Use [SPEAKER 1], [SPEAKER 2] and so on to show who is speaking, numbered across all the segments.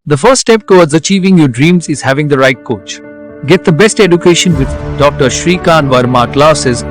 [SPEAKER 1] The first step towards achieving your dreams is having the right coach. Get the best education with Dr. Shrikant Verma classes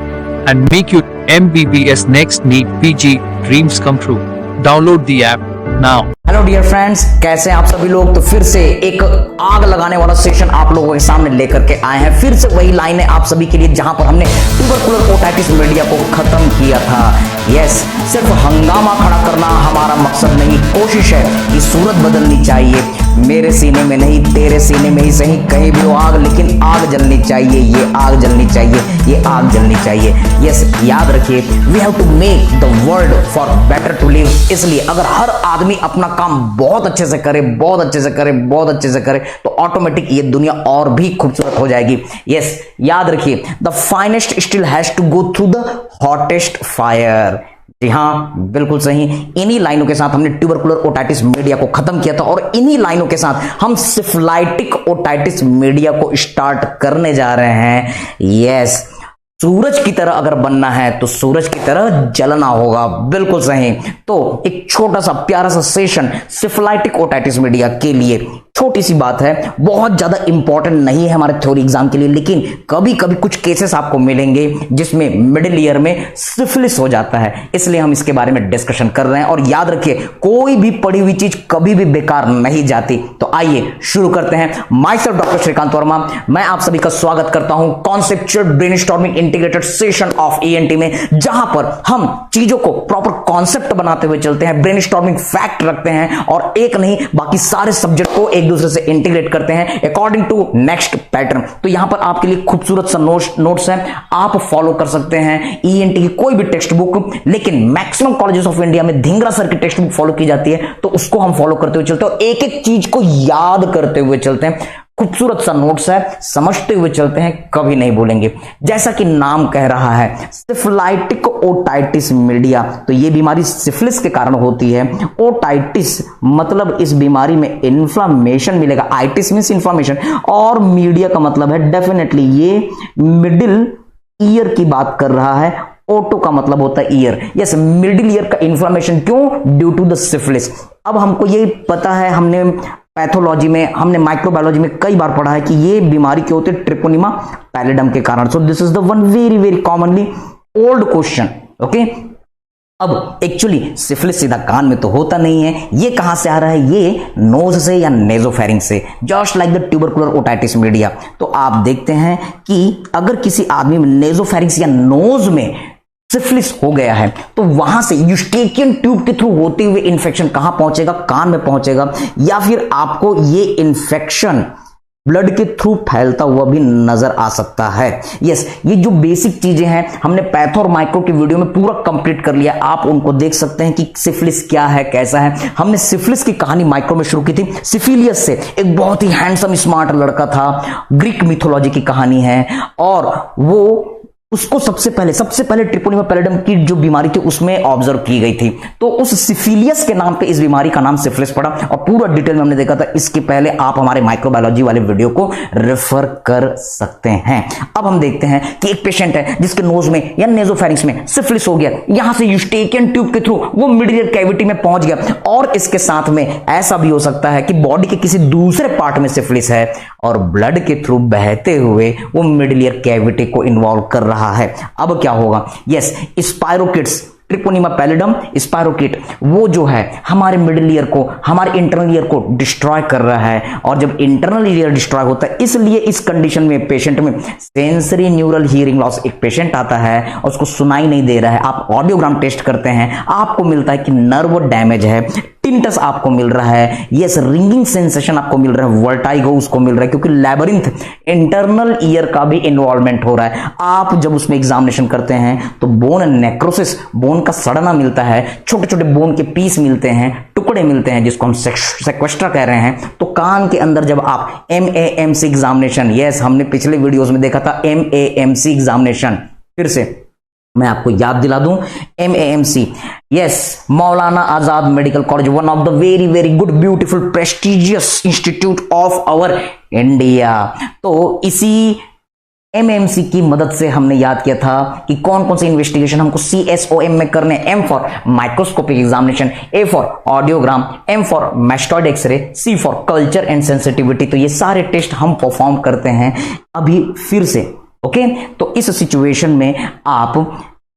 [SPEAKER 1] and make your MBBS next NEET PG dreams come true. Download the app now.
[SPEAKER 2] Hello dear friends, कैसे हैं आप सभी लोग। तो फिर से एक आग लगाने वाला सेशन आप लोगों के सामने लेकर के आए हैं। फिर से वही लाइनें आप सभी के लिए जहां पर हमने ट्यूबरकुलर ओटाइटिस मीडिया को खत्म किया था। यस, सिर्फ हंगामा खड़ा करना हमारा मकसद नहीं, कोशिश है कि सूरत बदलनी चाहिए। मेरे सीने में नहीं, तेरे सीने में ही सही, कहीं भी हो आग, लेकिन आग जलनी चाहिए। ये आग जलनी चाहिए, ये आग जलनी चाहिए। यस, याद रखिए, we have to make the world for better to live. इसलिए अगर हर आदमी अपना काम बहुत अच्छे से करे, बहुत अच्छे से करे, बहुत अच्छे से करे, तो ऑटोमेटिक ये दुनिया और भी खूबसूरत हो जाएगी। यस, याद रखिए, the finest still has to go through the hottest fire. जी हाँ, बिल्कुल सही। इन्हीं लाइनों के साथ हमने ट्यूबरकुलर ओटाइटिस मीडिया को खत्म किया था और इन्हीं लाइनों के साथ हम सिफिलाइटिक ओटाइटिस मीडिया को स्टार्ट करने जा रहे हैं। यस, सूरज की तरह अगर बनना है तो सूरज की तरह जलना होगा। बिल्कुल सही। तो एक छोटा सा प्यारा सा सेशन सिफिलाइटिक ओटाइटिस मीडिया के लिए, छोटी सी बात है, बहुत ज्यादा इंपॉर्टेंट नहीं है हमारे थ्योरी एग्जाम के लिए, लेकिन कभी कभी कुछ केसेस आपको मिलेंगे जिसमें मिडिल ईयर में सिफिलिस हो जाता है, इसलिए हम इसके बारे में डिस्कशन कर रहे हैं। और याद रखिए, कोई भी पढ़ी हुई चीज कभी भी बेकार नहीं जाती। तो आइए शुरू करते हैं। Myself doctor Shrikant Verma, मैं आप सभी का स्वागत करता हूं conceptual brainstorming integrated session of ENT में, जहां पर हम चीजों को प्रॉपर कॉन्सेप्ट बनाते हुए चलते हैं, ब्रेनस्टॉर्मिंग फैक्ट रखते हैं और एक नहीं बाकी सारे सब्जेक्ट को एक दूसरे से इंटीग्रेट करते हैं अकॉर्डिंग टू नेक्स्ट पैटर्न। तो यहां पर आपके लिए खूबसूरत सा नोट्स हैं, आप फॉलो कर सकते हैं ईएनटी की कोई भी टेक्स्ट बुक, लेकिन मैक्सिमम कॉलेजेस ऑफ इंडिया में धिंगरा सर की टेक्स्ट बुक फॉलो की जाती है, तो उसको हम फॉलो करते हुए चलते हैं और एक एक चीज को याद करते हुए चलते हैं। खूबसूरत सा नोट्स है, समझते हुए चलते हैं, कभी नहीं भूलेंगे। जैसा कि नाम कह रहा है, सिफिलाइटिक ओटाइटिस मीडिया, तो ये बीमारी सिफिलिस के कारण होती है। ओटाइटिस मतलब इस बीमारी में इन्फ्लामेशन मिलेगा, आइटिस मींस इन्फ्लामेशन, और मीडिया का मतलब है डेफिनेटली ये मिडिल ईयर की बात कर रहा है। ओटो का मतलब होता है ईयर। यस, मिडिल ईयर का इन्फ्लामेशन क्यों? Due to the syphilis. अब हमको ये पता है, हमने पैथोलॉजी में, हमने माइक्रोबायोलॉजी में कई बार पढ़ा है कि ये बीमारी क्यों होती है? ट्रिपोनिमा पैलिडम के कारण। So this is the one very very commonly old question. Okay, अब एक्चुअली सिफिलिस सीधा कान में तो होता नहीं है। ये कहां से आ रहा है? ये नोज से या नेजोफेरिंग से, just like the tubercular otitis media. तो आप देखते हैं कि अगर किसी आदमी में नेजोफेरिंग्स या नोज में सिफिलिस हो गया है, तो वहां से यूस्टेकियन ट्यूब के थ्रू होते हुए इंफेक्शन कहां पहुंचेगा? कान में पहुंचेगा, या फिर आपको ये इंफेक्शन ब्लड के थ्रू फैलता हुआ भी नजर आ सकता है। यस, ये जो बेसिक चीजें हैं हमने पैथो और माइक्रो की वीडियो में पूरा कंप्लीट कर लिया, आप उनको देख सकते हैं कि सिफिलिस क्या है, कैसा है। हमने सिफिलिस की कहानी माइक्रो में शुरू की थी, सिफिलियस से। एक बहुत ही हैंडसम स्मार्ट लड़का था, ग्रीक मिथोलॉजी की कहानी है, और वो उसको सबसे पहले ट्रिपोनिमा पैलिडम की जो बीमारी थी उसमें ऑब्जर्व की गई थी, तो उस सिफिलियस के नाम पे इस बीमारी का नाम सिफिलिस पड़ा, और पूरा डिटेल में हमने देखा था। इसके पहले आप हमारे माइक्रोबायोलॉजी वाले वीडियो को रेफर कर सकते हैं। अब हम देखते हैं कि एक पेशेंट है जिसके नोज में या नेजोफेरिंग्स में सिफिलिस हो गया, यहां से यूस्टेकियन ट्यूब के थ्रू वो मिडिल ईयर कैविटी में पहुंच गया, और इसके साथ में ऐसा भी हो सकता है कि बॉडी के किसी दूसरे पार्ट में सिफिलिस है और ब्लड के थ्रू बहते हुए वो मिडिल ईयर कैविटी को इन्वॉल्व कर रहा है। अब क्या होगा? यस, स्पाइरोकिट्स, ट्रिपोनिमा पैलिडम स्पाइरोकिट, वो जो है हमारे मिडिल ईयर को, हमारे इंटरनल ईयर को डिस्ट्रॉय कर रहा है। और जब इंटरनल ईयर डिस्ट्रॉय होता है, इसलिए इस कंडीशन में पेशेंट में सेंसरी न्यूरल हियरिंग लॉस, एक पेशेंट आता है और उसको सुनाई नहीं दे रहा है, आप ऑडियोग्राम टेस्ट करते हैं, आपको मिलता है कि नर्व डैमेज है, टिंटस आपको मिल रहा है, यस, रिंगिंग सेंसेशन आपको मिल रहा है, वर्टाइगो उसको मिल रहा है, क्योंकि लैबिरिंथ इंटरनल ईयर का भी इन्वॉल्वमेंट हो रहा है। आप जब उसमें एग्जामिनेशन करते हैं तो बोन नेक्रोसिस, बोन का सड़ना मिलता है, छोटे छोटे बोन के पीस मिलते हैं, टुकड़े मिलते हैं, जिसको हम सेक्वेस्ट्रा कह रहे हैं। तो कान के अंदर जब आप MAMC एग्जामिनेशन, यस, हमने पिछले वीडियोस में देखा था MAMC एग्जामिनेशन, फिर से मैं आपको याद दिला दूं, MAMC, yes, Maulana Azad medical college, one of the very very good beautiful prestigious institute of our India. तो इसी एमएमसी की मदद से हमने याद किया था कि कौन कौन से इन्वेस्टिगेशन हमको CSOM में करने। M for microscopic examination, A for audiogram, M for mastoid X ray, C for culture and sensitivity. तो ये सारे टेस्ट हम परफॉर्म करते हैं अभी फिर से। ओके, तो इस सिचुएशन में आप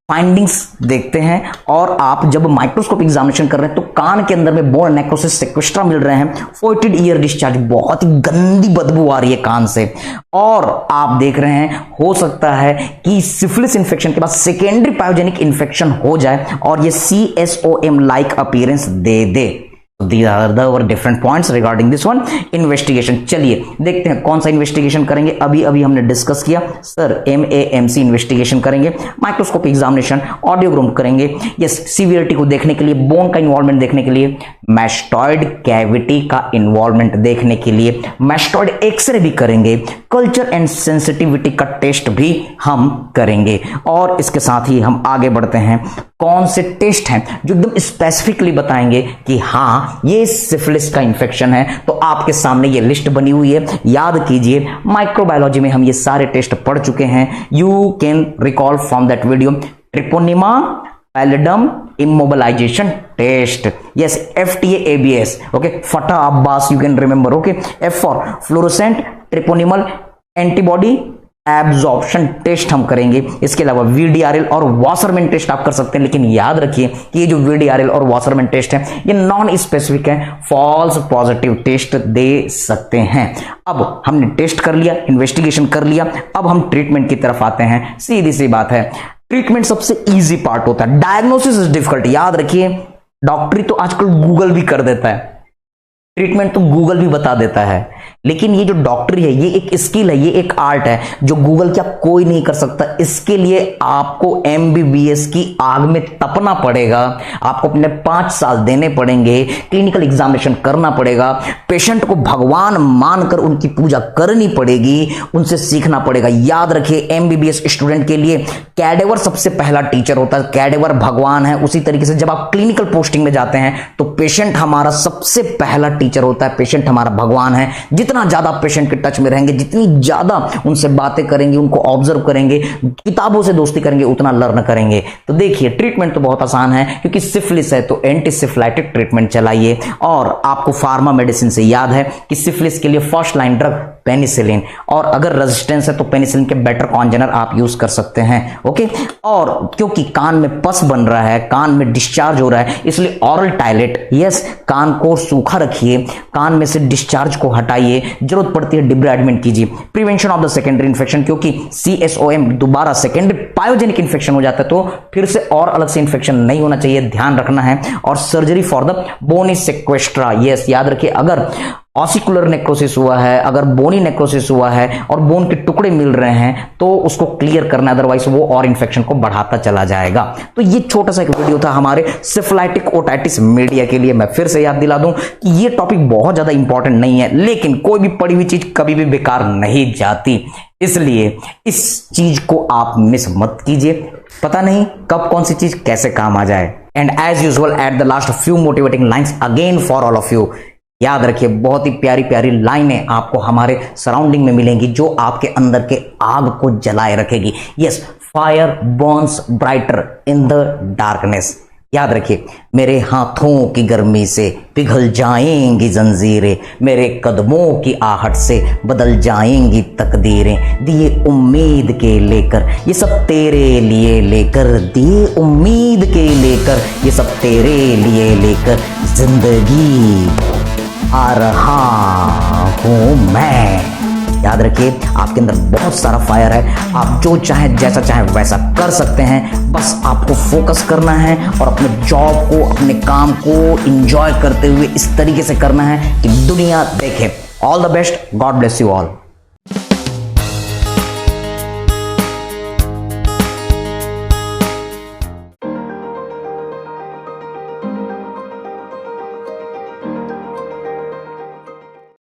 [SPEAKER 2] फाइंडिंग्स देखते हैं और आप जब माइक्रोस्कोप एग्जामिनेशन कर रहे हैं तो कान के अंदर में बोन नेक्रोसिस सेक्वेस्ट्रा मिल रहे हैं, फोइटेड ईयर डिस्चार्ज, बहुत ही गंदी बदबू आ रही है कान से, और आप देख रहे हैं हो सकता है कि सिफिलिस इन्फेक्शन के बाद सेकेंडरी पायोजेनिक इन्फेक्शन हो जाए और ये CSOM like appearance they they. These are the different points regarding this one investigation। चलिए देखते हैं कौन सा इन्वेस्टिगेशन करेंगे। अभी हमने डिस्कस किया सर MAMC इन्वेस्टिगेशन करेंगे, माइक्रोस्कोप एग्जामिनेशन, ऑडियोग्राम करेंगे, यस सीवियरिटी को देखने के लिए, बोन का इन्वॉल्वमेंट देखने के लिए, मैस्टॉइड कैविटी का इन्वॉल्वमेंट देखने के लिए मैस्टॉइड एक्सरे भी करेंगे, कल्चर एंड सेंसिटिविटी का टेस्ट भी हम करेंगे। और इसके साथ ही हम आगे बढ़ते हैं, कौन से टेस्ट हैं जो एकदम स्पेसिफिकली बताएंगे कि हाँ ये सिफिलिस का इन्फेक्शन है। तो आपके सामने ये लिस्ट बनी हुई है, याद कीजिए माइक्रोबायोलॉजी में हम ये सारे टेस्ट पढ़ चुके हैं। You can recall from that video. Treponema pallidum immobilization test, yes FTA ABS, okay, फटा अब्बास you can remember, okay. F for fluorescent treponemal antibody absorption test हम करेंगे। इसके अलावा VDRL और वाशरमैन टेस्ट आप कर सकते हैं, लेकिन याद रखिए कि ये जो VDRL और वाशरमैन टेस्ट है ये नॉन स्पेसिफिक है, फॉल्स पॉजिटिव टेस्ट दे सकते हैं। अब हमने टेस्ट कर लिया, इन्वेस्टिगेशन कर लिया, अब हम ट्रीटमेंट की तरफ आते हैं। सीधी सी बात है, ट्रीटमेंट सबसे इजी पार्ट होता है, डायग्नोसिस इज डिफिकल्ट। याद रखिए डॉक्टरी तो आजकल गूगल भी कर देता है, ट्रीटमेंट तो गूगल भी बता देता है, लेकिन ये जो डॉक्टरी है ये एक स्किल है, ये एक आर्ट है जो गूगल क्या कोई नहीं कर सकता। इसके लिए आपको MBBS की आग में तपना पड़ेगा, आपको अपने 5 साल देने पड़ेंगे, क्लिनिकल एग्जामिनेशन करना पड़ेगा, पेशेंट को भगवान मानकर उनकी पूजा करनी पड़ेगी, उनसे सीखना पड़ेगा। याद रखिए MBBS स्टूडेंट के लिए कैडेवर सबसे पहला टीचर होता है, कैडेवर भगवान है। उसी तरीके से जब आप क्लिनिकल पोस्टिंग में जाते हैं तो पेशेंट हमारा सबसे पहला टीचर होता है, पेशेंट हमारा भगवान है। जितना ज्यादा पेशेंट के टच में रहेंगे, जितनी ज्यादा उनसे बातें करेंगे, उनको ऑब्जर्व करेंगे, किताबों से दोस्ती करेंगे, उतना लर्न करेंगे। तो देखिए ट्रीटमेंट तो बहुत आसान है, क्योंकि सिफिलिस है तो एंटीसिफिलाइटिक ट्रीटमेंट चलाइए। और आपको फार्मा मेडिसिन से याद है कि सिफिलिस के लिए फर्स्ट लाइन ड्रग पेनिसिलिन, और अगर रेजिस्टेंस है तो पेनिसिलिन के बेटर कॉन्जेनर आप यूज कर सकते हैं, ओके। और क्योंकि कान में पस बन रहा है, कान में डिस्चार्ज हो रहा है, इसलिए ऑरल टॉयलेट, यस, कान को सूखा रखिए, कान में से डिस्चार्ज को हटाइए, जरूरत पड़ती है डिब्राइडमेंट कीजिए। Prevention of the secondary infection, क्योंकि CSOM दोबारा सेकेंडरी पायोजेनिक इन्फेक्शन हो जाता है तो फिर से और अलग से इन्फेक्शन नहीं होना चाहिए, ध्यान रखना है। और surgery for the bony sequestra, yes, याद रखिए अगर ऑसिकुलर नेक्रोसिस हुआ है, अगर बोनी नेक्रोसिस हुआ है और बोन के टुकड़े मिल रहे हैं तो उसको क्लियर करना, अदरवाइज वो और इन्फेक्शन को बढ़ाता चला जाएगा। तो ये छोटा सा एक वीडियो था हमारे सिफिलाइटिक ओटाइटिस मीडिया के लिए। मैं फिर से याद दिला दूं कि ये टॉपिक बहुत ज्यादा इंपॉर्टेंट नहीं है, लेकिन कोई भी पढ़ी हुई चीज कभी भी बेकार नहीं जाती, इसलिए इस चीज को आप मिस मत कीजिए। पता नहीं कब कौन सी चीज कैसे काम आ जाए। And as usual at the last few motivating lines again for all of you. याद रखिए बहुत ही प्यारी प्यारी लाइनें आपको हमारे सराउंडिंग में मिलेंगी जो आपके अंदर के आग को जलाए रखेगी। Yes, fire Burns brighter in the darkness. याद रखिए मेरे हाथों की गर्मी से पिघल जाएंगी जंजीरें, मेरे कदमों की आहट से बदल जाएंगी तकदीरें, दिए उम्मीद के लेकर ये सब तेरे लिए लेकर, दिए उम्मीद के लेकर ये सब तेरे लिए लेकर, जिंदगी आ रहा हूं मैं। याद रखिए आपके अंदर बहुत सारा फायर है, आप जो चाहें जैसा चाहें वैसा कर सकते हैं, बस आपको फोकस करना है और अपने जॉब को, अपने काम को एंजॉय करते हुए इस तरीके से करना है कि दुनिया देखे। All the best, God bless you all.